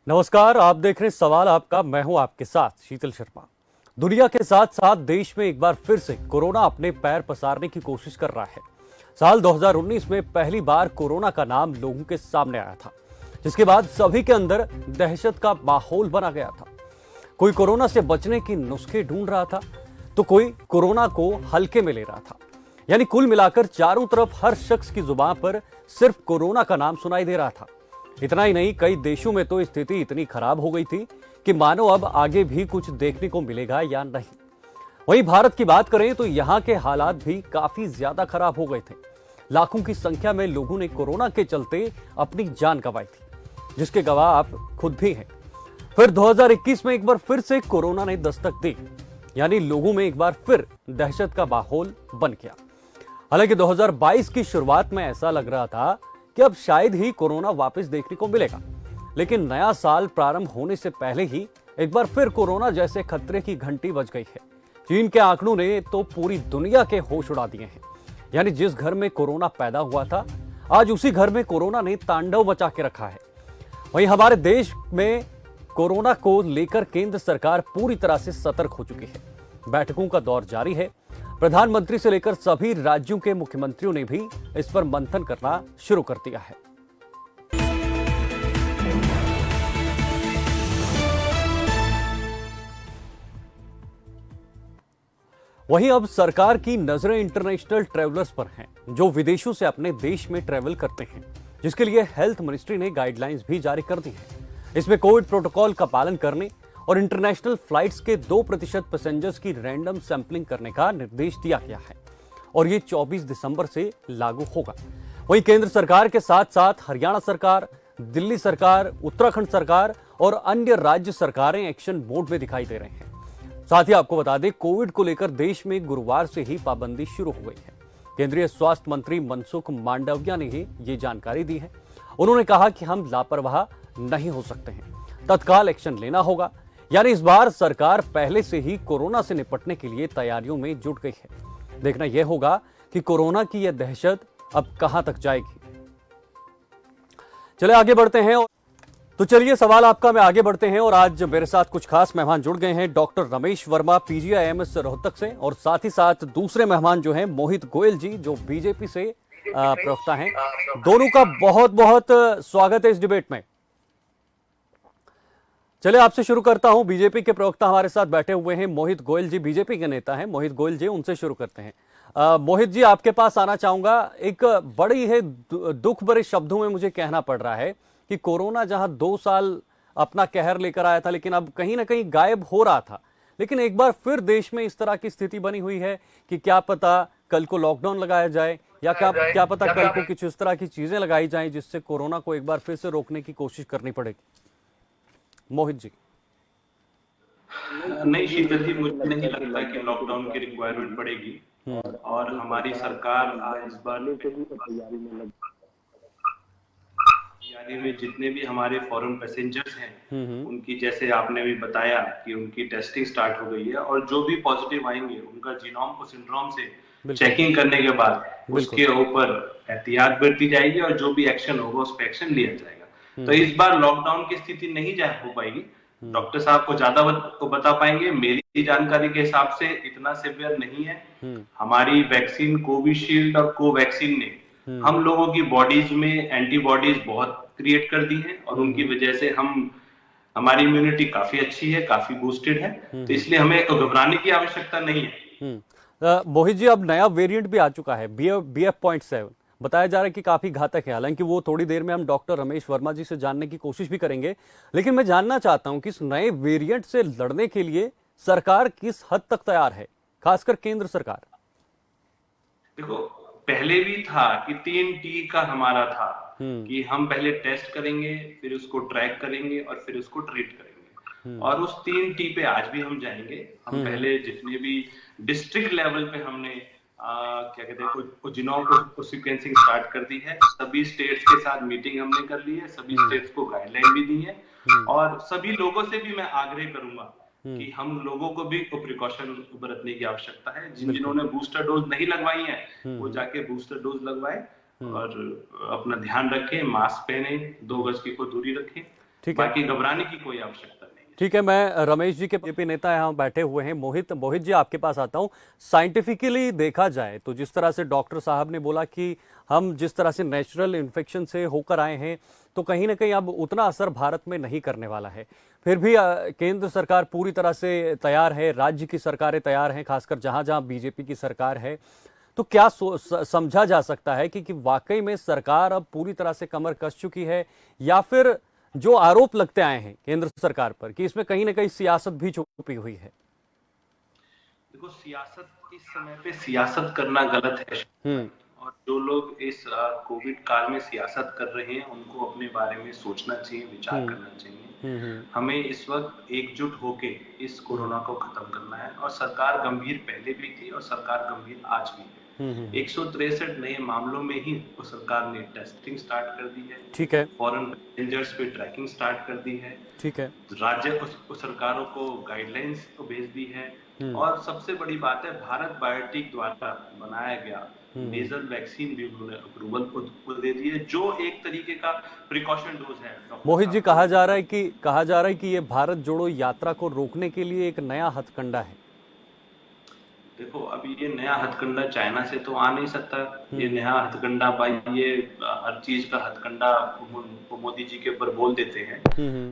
नमस्कार, आप देख रहे हैं सवाल आपका। मैं हूं आपके साथ शीतल शर्मा। दुनिया के साथ साथ देश में एक बार फिर से कोरोना अपने पैर पसारने की कोशिश कर रहा है। साल 2019 में पहली बार कोरोना का नाम लोगों के सामने आया था, जिसके बाद सभी के अंदर दहशत का माहौल बना गया था। कोई कोरोना से बचने की नुस्खे ढूंढ रहा था, तो कोई कोरोना को हल्के में ले रहा था। यानी कुल मिलाकर चारों तरफ हर शख्स की जुबान पर सिर्फ कोरोना का नाम सुनाई दे रहा था। इतना ही नहीं, कई देशों में तो स्थिति इतनी खराब हो गई थी कि मानो अब आगे भी कुछ देखने को मिलेगा या नहीं। वहीं भारत की बात करें तो यहां के हालात भी काफी ज्यादा खराब हो गए थे। लाखों की संख्या में लोगों ने कोरोना के चलते अपनी जान गंवाई थी, जिसके गवाह आप खुद भी हैं। फिर 2021 में एक बार फिर से कोरोना ने दस्तक दी, यानी लोगों में एक बार फिर दहशत का माहौल बन गया। हालांकि 2022 की शुरुआत में ऐसा लग रहा था कि अब शायद ही कोरोना वापस देखने को मिलेगा, लेकिन नया साल प्रारंभ होने से पहले ही एक बार फिर कोरोना जैसे खतरे की घंटी बज गई है। चीन के आंकड़ों ने तो पूरी दुनिया के होश उड़ा दिए हैं। यानी जिस घर में कोरोना पैदा हुआ था, आज उसी घर में कोरोना ने तांडव मचा के रखा है। वहीं हमारे देश में कोरोना को लेकर केंद्र सरकार पूरी तरह से सतर्क हो चुकी है। बैठकों का दौर जारी है। प्रधानमंत्री से लेकर सभी राज्यों के मुख्यमंत्रियों ने भी इस पर मंथन करना शुरू कर दिया है। वहीं अब सरकार की नजरें इंटरनेशनल ट्रैवलर्स पर हैं, जो विदेशों से अपने देश में ट्रैवल करते हैं, जिसके लिए हेल्थ मिनिस्ट्री ने गाइडलाइंस भी जारी कर दी हैं। इसमें कोविड प्रोटोकॉल का पालन करने और इंटरनेशनल फ्लाइट्स के 2% पैसेंजर्स की रैंडम सैंपलिंग करने का निर्देश दिया गया है और ये 24 दिसंबर से लागू होगा। वहीं केंद्र सरकार के साथ साथ हरियाणा सरकार, दिल्ली सरकार, उत्तराखंड सरकार और अन्य राज्य सरकारें एक्शन मोड में दिखाई दे रहे हैं। साथ ही आपको बता दें, कोविड को लेकर देश में गुरुवार से ही पाबंदी शुरू हो गई है। केंद्रीय स्वास्थ्य मंत्री मनसुख मांडविया ने ही ये जानकारी दी है। उन्होंने कहा कि हम लापरवाह नहीं हो सकते हैं, तत्काल एक्शन लेना होगा। यानी इस बार सरकार पहले से ही कोरोना से निपटने के लिए तैयारियों में जुट गई है। देखना यह होगा कि कोरोना की यह दहशत अब कहां तक जाएगी। चले आगे बढ़ते हैं। तो चलिए सवाल आपका में आगे बढ़ते हैं और आज मेरे साथ कुछ खास मेहमान जुड़ गए हैं। डॉक्टर रमेश वर्मा पीजीआईएमएस रोहतक से, और साथ ही साथ दूसरे मेहमान जो हैं मोहित गोयल जी, जो बीजेपी से प्रवक्ता हैं। दोनों का बहुत बहुत स्वागत है इस डिबेट में। चलिए आपसे शुरू करता हूं। बीजेपी के प्रवक्ता हमारे साथ बैठे हुए हैं, मोहित गोयल जी, बीजेपी के नेता हैं मोहित गोयल जी, उनसे शुरू करते हैं। मोहित जी, आपके पास आना चाहूंगा। एक बड़ी है दुख भरे शब्दों में मुझे कहना पड़ रहा है कि कोरोना जहां 2 साल अपना कहर लेकर आया था, लेकिन अब कहीं ना कहीं गायब हो रहा था, लेकिन एक बार फिर देश में इस तरह की स्थिति बनी हुई है कि क्या पता कल को लॉकडाउन लगाया जाए, या क्या पता कल को कुछ इस तरह की चीजें लगाई जाएं जिससे कोरोना को एक बार फिर से रोकने की कोशिश करनी पड़ेगी। मोहित जी। नहीं शीतल जी, मुझे नहीं लगता कि लॉकडाउन की रिक्वायरमेंट पड़ेगी और हमारी सरकार इस बार तैयारी में जितने भी हमारे फॉरेन पैसेंजर्स हैं उनकी, जैसे आपने भी बताया कि उनकी टेस्टिंग स्टार्ट हो गई है और जो भी पॉजिटिव आएंगे उनका जीनोम को सिंड्रोम से चेकिंग करने के बाद उसके ऊपर एहतियात बरती जाएगी और जो भी एक्शन होगा उस पर एक्शन लिया जाएगा। तो इस बार लॉकडाउन की स्थिति नहीं हो पाएगी। डॉक्टर साहब को ज्यादा बता पाएंगे। मेरी जानकारी के हिसाब से इतना सिवियर नहीं है। हमारी वैक्सीन कोविशील्ड और कोवैक्सीन ने हम लोगों की बॉडीज में एंटीबॉडीज बहुत क्रिएट कर दी है और उनकी वजह से हमारी इम्यूनिटी काफी अच्छी है, काफी बूस्टेड है। तो इसलिए हमें घबराने की आवश्यकता नहीं है। मोहित जी, अब नया वेरिएंट भी आ चुका है, BF.7, बताया जा रहा है कि काफी घातक है। हालांकि वो थोड़ी देर में हम डॉक्टर रमेश वर्मा जी से जानने की कोशिश भी करेंगे, लेकिन मैं जानना चाहता हूं कि इस नए वेरिएंट से लड़ने के लिए सरकार किस हद तक तैयार है, खासकर केंद्र सरकार। देखो, पहले भी था कि 3T का हमारा था कि हम पहले टेस्ट करेंगे, फिर उसको ट्रैक करेंगे और फिर उसको ट्रीट करेंगे। और उस 3T पे आज भी हम जाएंगे। हम पहले जितने भी डिस्ट्रिक्ट लेवल पे हमने क्या कहते हैं जीनोम को सीक्वेंसिंग स्टार्ट कर दी है। सभी स्टेट्स के साथ मीटिंग हमने कर ली है, सभी स्टेट्स को गाइडलाइन भी दी है और सभी लोगों से भी मैं आग्रह करूंगा कि हम लोगों को भी प्रिकॉशन बरतने की आवश्यकता है। जिन्होंने बूस्टर डोज नहीं लगवाई है वो जाके बूस्टर डोज लगवाए और अपना ध्यान रखें, मास्क पहने, 2 गज की को दूरी रखें। ठीक है, बाकी घबराने की कोई आवश्यकता नहीं है। ठीक है। मैं रमेश जी के बीजेपी नेता यहाँ बैठे हुए हैं, मोहित जी आपके पास आता हूँ। साइंटिफिकली देखा जाए तो जिस तरह से डॉक्टर साहब ने बोला कि हम जिस तरह से नेचुरल इन्फेक्शन से होकर आए हैं, तो कहीं ना कहीं अब उतना असर भारत में नहीं करने वाला है। फिर भी केंद्र सरकार पूरी तरह से तैयार है, राज्य की सरकारें तैयार हैं, खासकर जहां जहां बीजेपी की सरकार है। तो क्या समझा जा सकता है कि वाकई में सरकार अब पूरी तरह से कमर कस चुकी है, या फिर जो आरोप लगते आए हैं केंद्र सरकार पर कि इसमें कहीं ना कहीं सियासत भी छुपी हुई है? देखो, सियासत इस समय पे सियासत करना गलत है, और जो लोग इस कोविड काल में सियासत कर रहे हैं उनको अपने बारे में सोचना चाहिए, विचार करना चाहिए। हमें इस वक्त एकजुट होके इस कोरोना को खत्म करना है, और सरकार गंभीर पहले भी थी और सरकार गंभीर आज भी है। 163 नए मामलों में ही सरकार ने टेस्टिंग स्टार्ट कर दी है। ठीक है, फॉरेन पैसेंजर्स पे ट्रैकिंग स्टार्ट कर दी है। ठीक है, राज्य सरकारों को गाइडलाइंस को भेज दी है। और सबसे बड़ी बात है, भारत बायोटेक द्वारा बनाया गया नेजल वैक्सीन भी उन्होंने अप्रूवल को दे दी है, जो एक तरीके का प्रिकॉशन डोज है। मोहित जी, कहा जा रहा है कि ये भारत जोड़ो यात्रा को रोकने के लिए एक नया हथकंडा है। देखो, अभी ये नया हथकंडा चाइना से तो आ नहीं सकता। ये नया हथकंडा भाई, ये हर चीज का हथकंडा मोदी जी के ऊपर बोल देते हैं।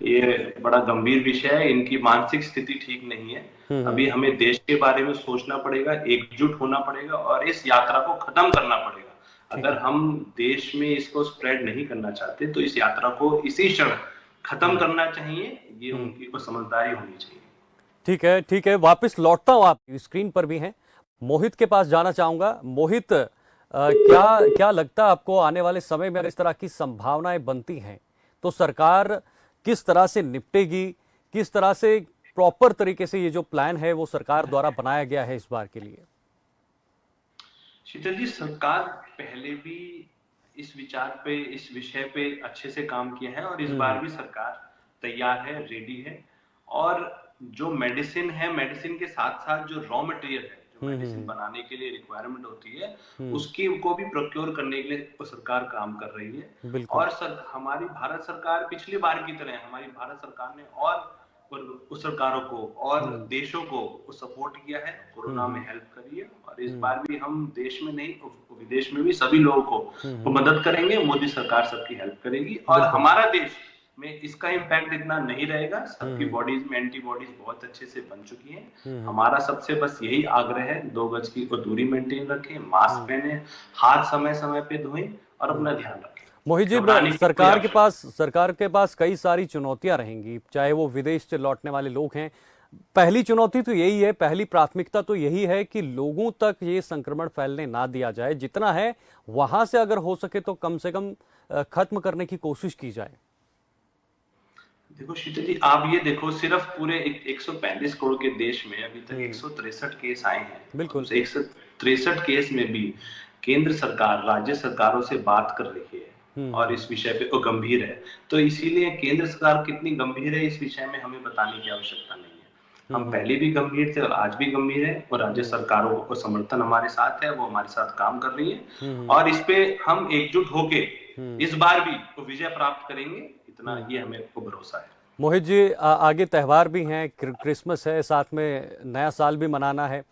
ये बड़ा गंभीर विषय है, इनकी मानसिक स्थिति ठीक नहीं है। अभी हमें देश के बारे में सोचना पड़ेगा, एकजुट होना पड़ेगा और इस यात्रा को खत्म करना पड़ेगा। अगर हम देश में इसको स्प्रेड नहीं करना चाहते तो इस यात्रा को इसी क्षण खत्म करना चाहिए। ये उनकी को समझदारी होनी चाहिए। ठीक है, ठीक है, वापस लौटता हूं, आप स्क्रीन पर भी हैं। मोहित के पास जाना चाहूंगा। मोहित, क्या लगता है आपको आने वाले समय में इस तरह की संभावनाएं बनती हैं तो सरकार किस तरह से निपटेगी, किस तरह से प्रॉपर तरीके से ये जो प्लान है वो सरकार द्वारा बनाया गया है इस बार के लिए? शीतल जी, सरकार पहले भी इस विषय पे अच्छे से काम किया है, और इस बार भी सरकार तैयार है, रेडी है। और जो मेडिसिन है, मेडिसिन के साथ साथ जो रॉ मटेरियल है, जो मेडिसिन बनाने के लिए रिक्वायरमेंट होती है, उसकी को भी प्रोक्योर करने के लिए सरकार काम कर रही है। और हमारी भारत सरकार पिछली बार की तरह, हमारी भारत सरकार ने और उस सरकारों को और देशों को सपोर्ट किया है, कोरोना में हेल्प करी है। और इस बार भी हम देश में नहीं, विदेश में भी सभी लोगों को मदद करेंगे। मोदी सरकार सबकी हेल्प करेगी, और हमारा देश में इसका इम्पैक्ट इतना नहीं रहेगा। सबकी बॉडीज में एंटीबॉडीज बहुत अच्छे से बन चुकी हैं। हमारा सबसे बस यही आग्रह है, 2 गज की दूरी मेंटेन रखें, मास्क पहने, हाथ समय समय पे धोएं और अपना ध्यान रखें। मोहित जी, सरकार के पास कई सारी चुनौतियां रहेंगी, चाहे वो विदेश से लौटने वाले लोग हैं। पहली चुनौती तो यही है, पहली प्राथमिकता तो यही है कि लोगों तक ये संक्रमण फैलने ना दिया जाए। जितना है वहां से अगर हो सके तो कम से कम खत्म करने की कोशिश की जाए। देखो शीतल जी, आप ये देखो, सिर्फ पूरे 135 करोड़ के देश में अभी तक 163 केस आए हैं। बिल्कुल, 163 केस में भी केंद्र सरकार राज्य सरकारों से बात कर रही है और इस विषय पे तो गंभीर है। तो इसीलिए केंद्र सरकार कितनी गंभीर है इस विषय में हमें बताने की आवश्यकता नहीं है। हम पहले भी गंभीर थे और आज भी गंभीर है, और राज्य सरकारों को समर्थन हमारे साथ है, वो हमारे साथ काम कर रही है, और इस पे हम एकजुट होके इस बार भी विजय प्राप्त करेंगे, इतना ये हमें भरोसा है। मोहित जी, आगे त्योहार भी हैं, क्रिसमस है, साथ में नया साल भी मनाना है,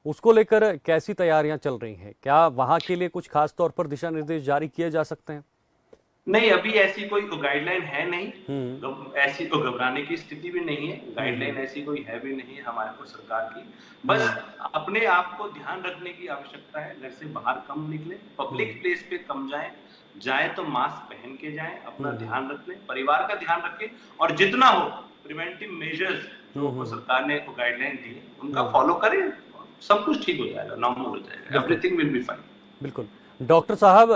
उसको लेकर कैसी तैयारियां चल रही हैं? क्या वहां के लिए कुछ खास तौर पर दिशा निर्देश जारी किए जा सकते हैं? नहीं, अभी ऐसी कोई गाइडलाइन है नहीं, ऐसी तो घबराने की स्थिति भी नहीं है। गाइडलाइन ऐसी कोई है भी नहीं है हमारे को सरकार की। बस अपने आप को ध्यान रखने की आवश्यकता है। घर से बाहर कम निकले, पब्लिक प्लेस पे कम जाए तो मास्क पहन के जाएं, अपना ध्यान रखें, परिवार का ध्यान रखें, और जितना हो प्रिवेंटिव मेजर्स जो सरकार ने गाइडलाइन दी है उनका फॉलो करें। सब कुछ ठीक हो जाएगा, नॉर्मल हो जाएगा, एवरीथिंग विल बी फाइन। बिल्कुल। डॉक्टर साहब,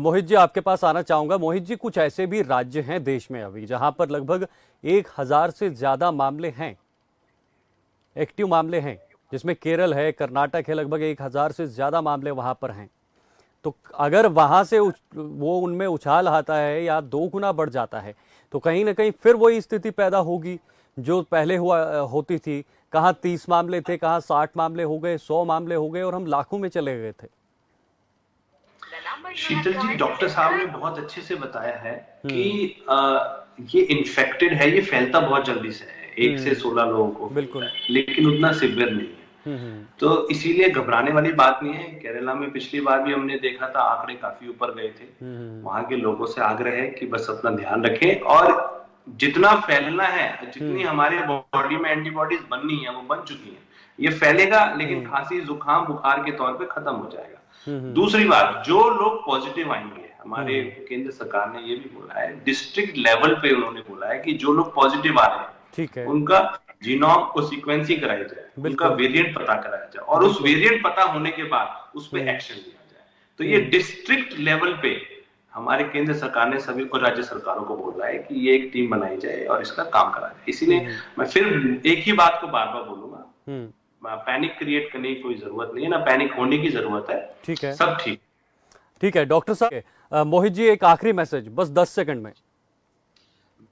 मोहित जी आपके पास आना चाहूंगा। मोहित जी, कुछ ऐसे भी राज्य हैं देश में अभी जहां पर लगभग 1000 से ज्यादा मामले हैं, एक्टिव मामले हैं, जिसमें केरल है, कर्नाटक है, लगभग 1000 से ज्यादा मामले वहां पर हैं। तो अगर वहां से वो उनमें उछाल आता है या 2 गुना बढ़ जाता है तो कहीं ना कहीं फिर वही स्थिति पैदा होगी जो पहले होती थी। कहाँ 30 मामले थे, कहाँ 60 मामले हो गए, 100 मामले हो गए, और हम लाखों में चले गए थे। शीतल जी, डॉक्टर साहब ने बहुत अच्छे से बताया है कि ये इन्फेक्टेड है, ये फैलता बहुत जल्दी से है, 1 से 16 लोगों को बिल्कुल, लेकिन उतना सिवियर नहीं है। तो इसीलिए घबराने वाली बात नहीं है। केरला में पिछली बार भी हमने देखा था, आंकड़े काफी ऊपर गए थे। वहां के लोगों से आग्रह है कि बस अपना ध्यान रखें और जितना फैलना है, जितनी हमारे बॉडी में एंटीबॉडीज बननी है वो बन चुकी है। ये फैलेगा लेकिन खांसी जुकाम बुखार के तौर पे खत्म हो जाएगा। दूसरी बात, जो लोग पॉजिटिव आएंगे, हमारे केंद्र सरकार ने ये भी बोला है, डिस्ट्रिक्ट लेवल पे उन्होंने बोला है कि जो लोग पॉजिटिव आ रहे हैं, ठीक है, उनका जीनोम को सीक्वेंसिंग कराया जाए, उनका वेरिएंट पता कराया जाए और उस वेरिएंट पता होने के बाद उस पर एक्शन लिया जाए। तो ये डिस्ट्रिक्ट लेवल पे हमारे केंद्र सरकार ने सभी को राज्य सरकारों को बोला है कि ये एक टीम बनाई जाए और इसका काम करा जाए। इसीलिए मैं फिर एक ही बात को बार बार बोलूंगा, पैनिक क्रिएट करने की कोई जरूरत नहीं है, ना पैनिक होने की जरूरत है। ठीक है, सब ठीक है। डॉक्टर साहब, मोहित जी एक आखिरी मैसेज बस 10 सेकंड में।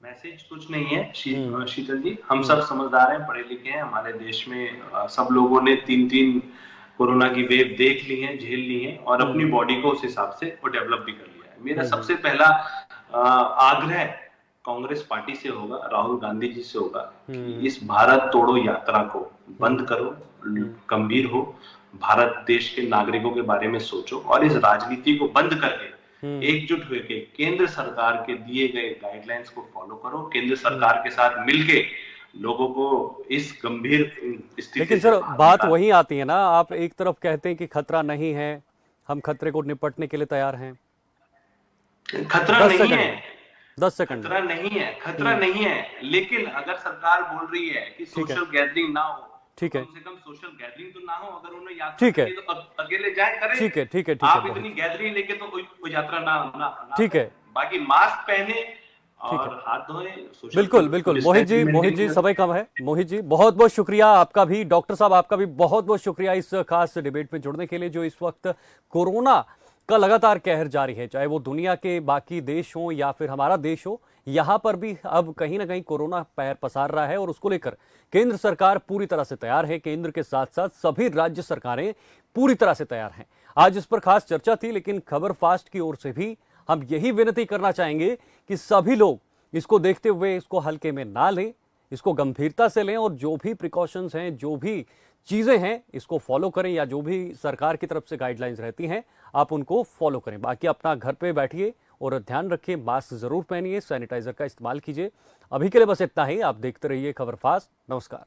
मैसेज कुछ नहीं है शीतल जी, हम सब समझदार हैं, पढ़े लिखे हैं। हमारे देश में सब लोगों ने 3 कोरोना की वेव देख ली है, झेल ली है और अपनी बॉडी को उस हिसाब से वो डेवलप भी कर लिया है। मेरा सबसे पहला आग्रह कांग्रेस पार्टी से होगा, राहुल गांधी जी से होगा कि इस भारत तोड़ो यात्रा को बंद करो, गंभीर हो, भारत देश के नागरिकों के बारे में सोचो और इस राजनीति को बंद करके एकजुट होकर केंद्र सरकार के दिए गए गाइडलाइंस को फॉलो करो। केंद्र सरकार के साथ मिलके लोगों को इस गंभीर स्थिति। लेकिन सर बात वही आती है ना, आप एक तरफ कहते हैं कि खतरा नहीं है, हम खतरे को निपटने के लिए तैयार हैं। खतरा नहीं है, 10 सेकंड। खतरा नहीं है, खतरा नहीं है, लेकिन अगर सरकार बोल रही है कि सोशल गैदरिंग ना हो, ठीक है, कम से कम सोशल गैदरिंग तो ना हो। अगर उन्हें यात्रा ठीक है, तो अकेले जाए करें। ठीक है, ठीक है, आप इतनी गैदरिंग लेके तो कोई यात्रा ना ठीक है। बाकी मास्क पहने और हाथ धोए। बिल्कुल बिल्कुल। मोहित जी समय कम है। मोहित जी बहुत बहुत शुक्रिया आपका भी, डॉक्टर साहब आपका भी बहुत बहुत शुक्रिया इस खास डिबेट में जुड़ने के लिए। जो इस वक्त कोरोना का लगातार कहर जारी है, चाहे वो दुनिया के बाकी देश हो या फिर हमारा देश हो, यहां पर भी अब कहीं ना कहीं कोरोना पैर पसार रहा है और उसको लेकर केंद्र सरकार पूरी तरह से तैयार है। केंद्र के साथ साथ सभी राज्य सरकारें पूरी तरह से तैयार हैं। आज इस पर खास चर्चा थी, लेकिन खबर फास्ट की ओर से भी हम यही विनती करना चाहेंगे कि सभी लोग इसको देखते हुए इसको हल्के में ना लें, इसको गंभीरता से लें और जो भी प्रिकॉशंस हैं, जो भी चीजें हैं, इसको फॉलो करें या जो भी सरकार की तरफ से गाइडलाइंस रहती हैं आप उनको फॉलो करें। बाकी अपना घर पे बैठिए और ध्यान रखिए, मास्क जरूर पहनिए, सैनिटाइजर का इस्तेमाल कीजिए। अभी के लिए बस इतना ही। आप देखते रहिए खबर फास्ट। नमस्कार।